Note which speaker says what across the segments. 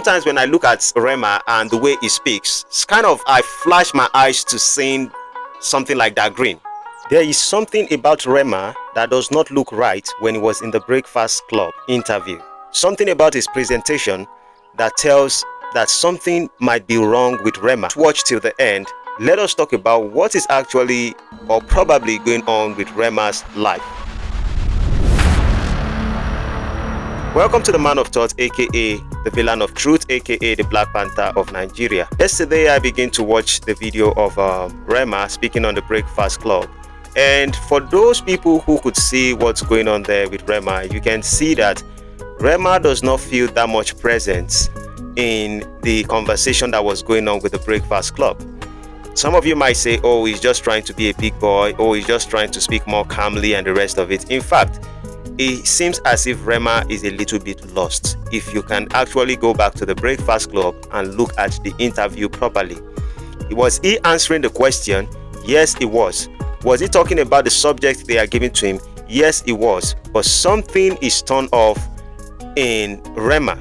Speaker 1: sometimes when I look at Rema and the way he speaks, it's kind of I flash my eyes to seeing something like that green. There is something about Rema that does not look right when he was in the Breakfast Club interview. Something about his presentation that tells that something might be wrong with Rema. Watch till the end. Let us talk about what is actually or probably going on with Rema's life. Welcome to the Man of Thought, aka the Villain of Truth, aka the Black Panther of Nigeria. Yesterday I began to watch the video of Rema speaking on the Breakfast Club. And for those people who could see what's going on there with Rema, you can see that Rema does not feel that much presence in the conversation that was going on with the Breakfast Club. Some of you might say, oh, he's just trying to be a big boy, or he's just trying to speak more calmly and the rest of it. In fact, it seems as if Rema is a little bit lost. If you can actually go back to the Breakfast Club and look at the interview properly. Was he answering the question? Yes, he was. Was he talking about the subject they are giving to him? Yes, he was. But something is turned off in Rema.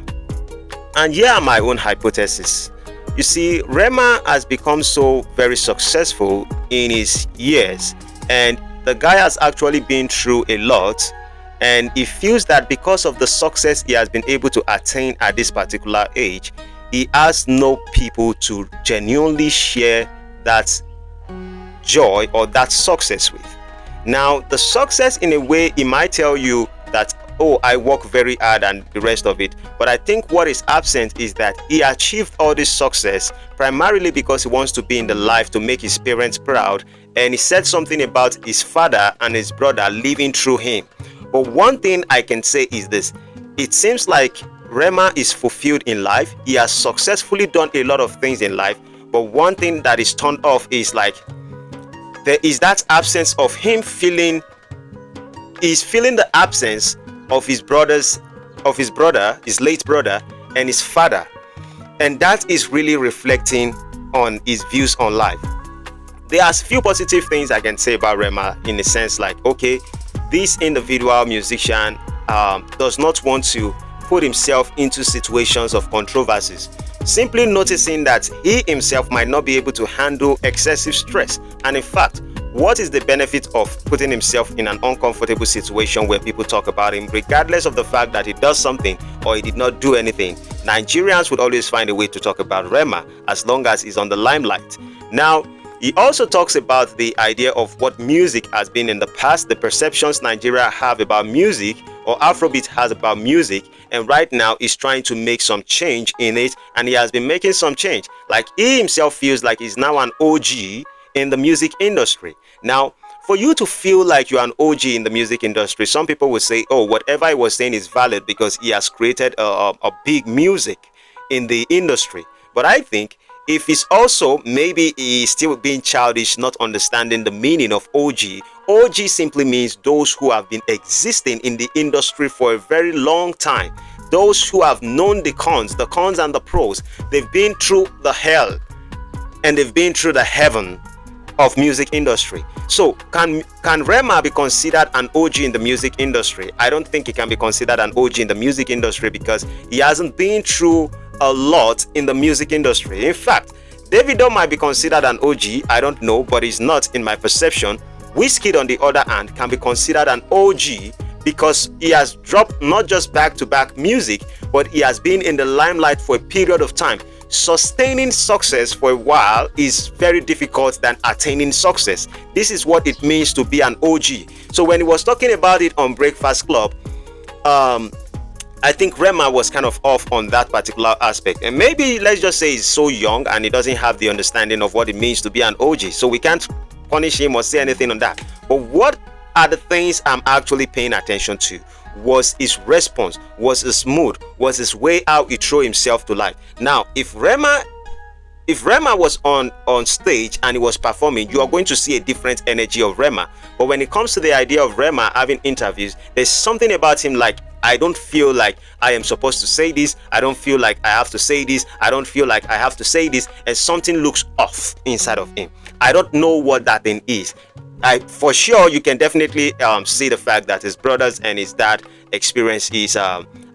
Speaker 1: And here are my own hypothesis. You see, Rema has become so very successful in his years, and the guy has actually been through a lot, and he feels that because of the success he has been able to attain at this particular age, he has no people to genuinely share that joy or that success with. Now, the success, in a way, he might tell you that, oh, I work very hard and the rest of it, but I think what is absent is that he achieved all this success primarily because he wants to be in the life to make his parents proud, and he said something about his father and his brother living through him. But one thing I can say is this: it seems like Rema is fulfilled in life. He has successfully done a lot of things in life, but one thing that is turned off is like there is that absence of him feeling. He's feeling the absence of his late brother, and his father, and that is really reflecting on his views on life. There are few positive things I can say about Rema, in a sense like, okay, this individual musician does not want to put himself into situations of controversies, simply noticing that he himself might not be able to handle excessive stress. And in fact, what is the benefit of putting himself in an uncomfortable situation where people talk about him, regardless of the fact that he does something or he did not do anything? Nigerians would always find a way to talk about Rema as long as he's on the limelight. Now, he also talks about the idea of what music has been in the past, the perceptions Nigeria have about music, or Afrobeat has about music, and right now he's trying to make some change in it, and he has been making some change. Like, he himself feels like he's now an OG in the music industry. Now, for you to feel like you're an OG in the music industry, some people will say, oh, whatever he was saying is valid because he has created a big music in the industry. But I think if it's also, maybe he's still being childish, not understanding the meaning of OG. OG simply means those who have been existing in the industry for a very long time. Those who have known the cons and the pros. They've been through the hell and they've been through the heaven of music industry. So can Rema be considered an OG in the music industry? I don't think he can be considered an OG in the music industry because he hasn't been through a lot in the music industry. In fact, Davido might be considered an OG, I don't know, but he's not in my perception. Wizkid, on the other hand, can be considered an OG because he has dropped not just back-to-back music, but he has been in the limelight for a period of time. Sustaining success for a while is very difficult than attaining success. This is what it means to be an OG. So when he was talking about it on Breakfast Club, I think Rema was kind of off on that particular aspect. And maybe, let's just say, he's so young and he doesn't have the understanding of what it means to be an OG. So we can't punish him or say anything on that. But what are the things I'm actually paying attention to? Was his response, was his mood, was his way how he threw himself to life. Now, if Rema was on stage and he was performing, you are going to see a different energy of Rema. But when it comes to the idea of Rema having interviews, there's something about him like, I don't feel like I am supposed to say this. I don't feel like I have to say this. I don't feel like I have to say this. And something looks off inside of him. I don't know what that thing is. For sure, you can definitely see the fact that his brothers and his dad experience his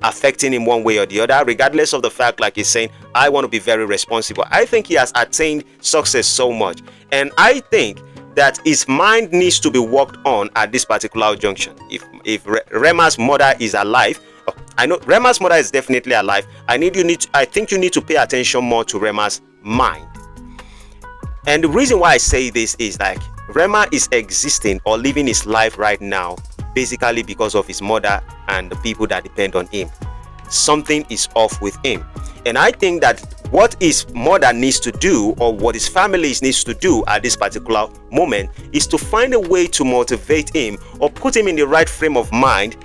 Speaker 1: affecting him one way or the other, regardless of the fact, like he's saying, I want to be very responsible. I think he has attained success so much, and I think that his mind needs to be worked on at this particular junction. If Rema's mother is alive, I know Rema's mother is definitely alive. I think you need to pay attention more to Rema's mind. And the reason why I say this is like Rema is existing or living his life right now basically because of his mother and the people that depend on him. Something is off with him. And I think that what his mother needs to do, or what his family needs to do at this particular moment, is to find a way to motivate him or put him in the right frame of mind,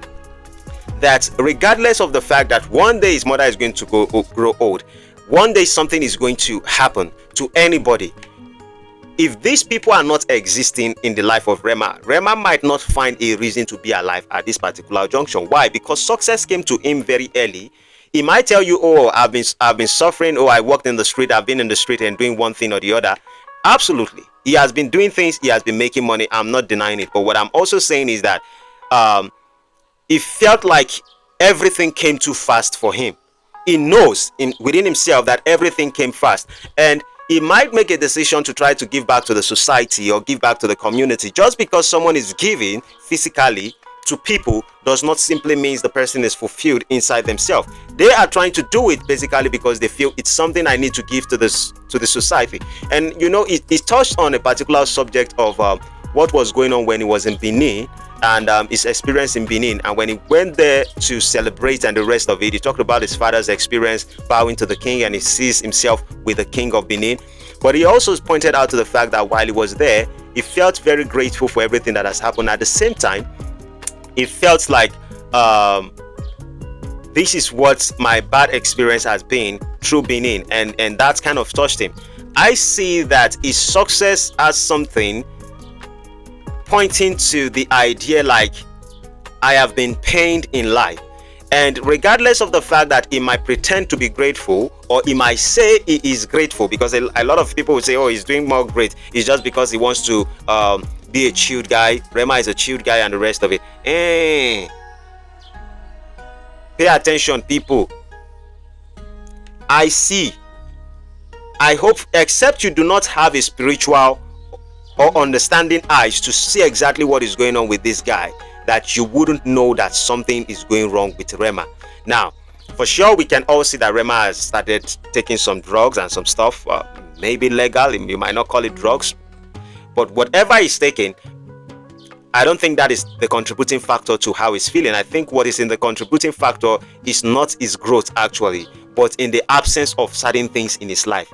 Speaker 1: that regardless of the fact that one day his mother is going to grow old, one day something is going to happen to anybody. If these people are not existing in the life of Rema might not find a reason to be alive at this particular junction. Why? Because success came to him very early. He might tell you, oh, I've been suffering, oh, I walked in the street, I've been in the street and doing one thing or the other. Absolutely. He has been doing things, he has been making money. I'm not denying it. But what I'm also saying is that it felt like everything came too fast for him. He knows within himself that everything came fast. And he might make a decision to try to give back to the society or give back to the community. Just because someone is giving physically to people does not simply means the person is fulfilled inside themselves. They are trying to do it basically because they feel it's something I need to give to the society. And you know, it touched on a particular subject of what was going on when he was in Benin, and his experience in Benin, and when he went there to celebrate and the rest of it. He talked about his father's experience bowing to the king, and he sees himself with the king of Benin. But he also pointed out to the fact that while he was there, he felt very grateful for everything that has happened. At the same time, it felt like this is what my bad experience has been through Benin, and that kind of touched him. I see that his success as something pointing to the idea like, I have been pained in life. And regardless of the fact that he might pretend to be grateful, or he might say he is grateful, because a lot of people will say, oh, he's doing more great, it's just because he wants to be a chilled guy. Rema is a chilled guy and the rest of it. Pay attention, people. I hope, except you do not have a spiritual or understanding eyes to see exactly what is going on with this guy, that you wouldn't know that something is going wrong with Rema. Now, for sure, we can all see that Rema has started taking some drugs and some stuff, maybe legal, you might not call it drugs, but whatever he's taking, I don't think that is the contributing factor to how he's feeling. I think what is in the contributing factor is not his growth actually, but in the absence of certain things in his life.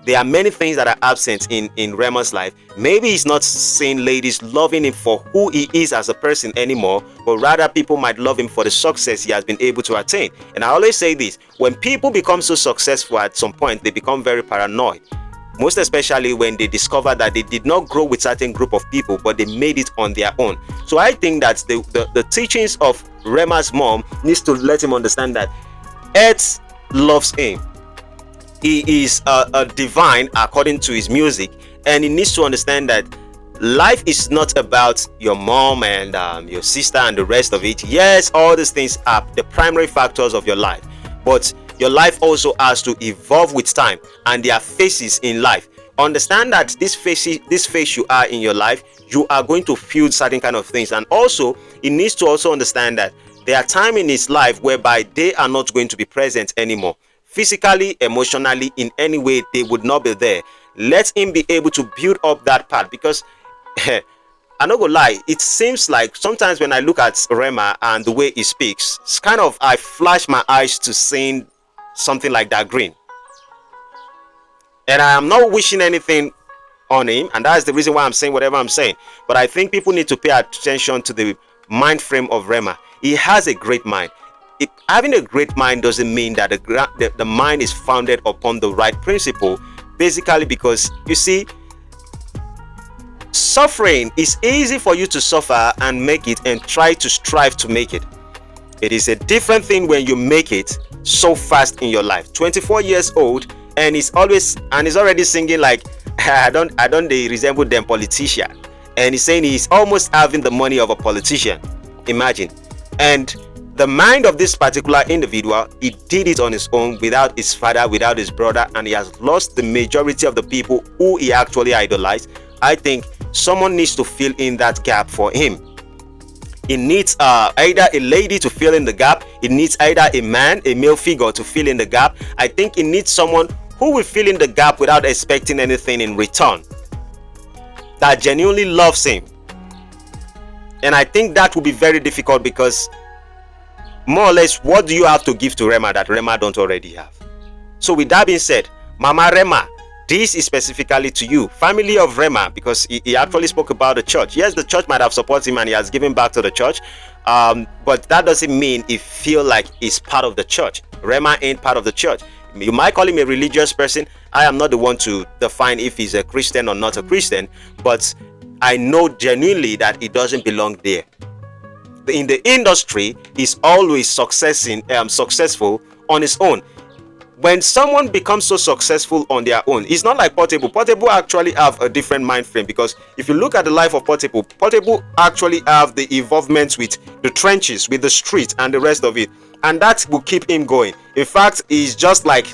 Speaker 1: There are many things that are absent in Rema's life. Maybe he's not seeing ladies loving him for who he is as a person anymore, but rather people might love him for the success he has been able to attain. And I always say this, when people become so successful at some point, they become very paranoid. Most especially when they discover that they did not grow with certain group of people, but they made it on their own. So I think that the teachings of Rema's mom needs to let him understand that Earth loves him. He is a divine according to his music, and he needs to understand that life is not about your mom and your sister and the rest of it. Yes, all these things are the primary factors of your life, but your life also has to evolve with time, and there are phases in life. Understand that this phase you are in your life, you are going to feel certain kind of things, and also he needs to also understand that there are times in his life whereby they are not going to be present anymore. Physically, emotionally, in any way, they would not be there. Let him be able to build up that part, because I'm not gonna lie, it seems like sometimes when I look at Rema and the way he speaks, it's kind of, I flash my eyes to seeing something like that green. And I am not wishing anything on him, and that's the reason why I'm saying whatever I'm saying. But I think people need to pay attention to the mind frame of Rema. He has a great mind. Having a great mind doesn't mean that the mind is founded upon the right principle, basically because, you see, suffering is easy for you to suffer and make it and try to strive to make it. It is a different thing when you make it so fast in your life. 24 years old, and he's already singing like I don't they resemble them politician, and he's saying he's almost having the money of a politician. Imagine. And the mind of this particular individual, he did it on his own without his father, without his brother, and he has lost the majority of the people who he actually idolized. I think someone needs to fill in that gap for him. It needs either a lady to fill in the gap. It needs either a man, a male figure, to fill in the gap. I think it needs someone who will fill in the gap without expecting anything in return, that genuinely loves him. And I think that will be very difficult, because more or less, what do you have to give to Rema that Rema don't already have? So with that being said, Mama Rema, this is specifically to you, family of Rema, because he actually spoke about the church. Yes, the church might have supported him and he has given back to the church, but that doesn't mean he feel like he's part of the church. Rema ain't part of the church. You might call him a religious person. I am not the one to define if he's a Christian or not a Christian, but I know genuinely that he doesn't belong there. In the industry, he's always successful on his own. When someone becomes so successful on their own, it's not like Portable. Portable actually have a different mind frame, because if you look at the life of Portable, Portable actually have the involvement with the trenches, with the street and the rest of it, and that will keep him going. In fact, he's just like,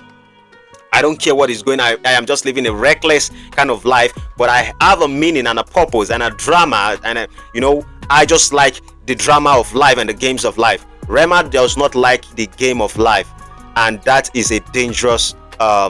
Speaker 1: I don't care what is going on. I am just living a reckless kind of life, but I have a meaning and a purpose and a drama, and I just like the drama of life and the games of life. Rema does not like the game of life, and that is a dangerous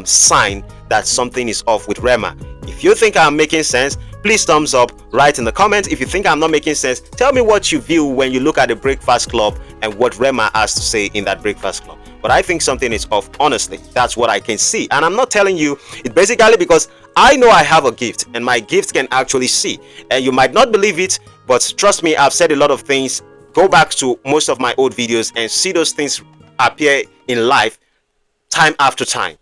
Speaker 1: sign that something is off with Rema. If you think I'm making sense, please thumbs up, write in the comments. If you think I'm not making sense, tell me what you view when you look at the Breakfast Club and what Rema has to say in that Breakfast Club. But I think something is off, honestly. That's what I can see, and I'm not telling you it basically because I know I have a gift, and my gift can actually see, and you might not believe it, but trust me, I've said a lot of things. Go back to most of my old videos and see those things appear in life time after time.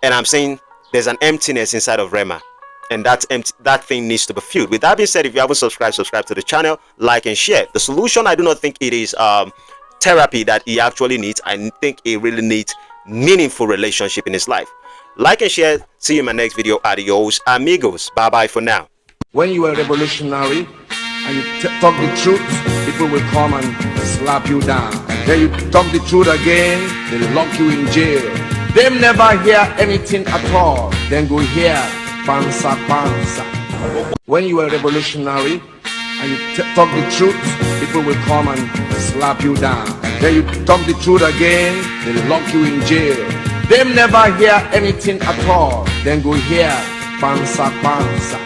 Speaker 1: And I'm saying there's an emptiness inside of Rema, and that thing needs to be filled. With that being said, if you haven't subscribed to the channel, like and share. The solution, I do not think it is therapy that he actually needs. I think he really needs meaningful relationship in his life. Like and share. See you in my next video. Adios amigos. Bye bye for now.
Speaker 2: When you are revolutionary and you talk the truth, people will come and slap you down. Then you talk the truth again, they lock you in jail. Them never hear anything at all. Then go hear pansa pansa. When you are revolutionary and you talk the truth, people will come and slap you down. Then you talk the truth again, they lock you in jail. Them never hear anything at all. Then go hear pansa pansa.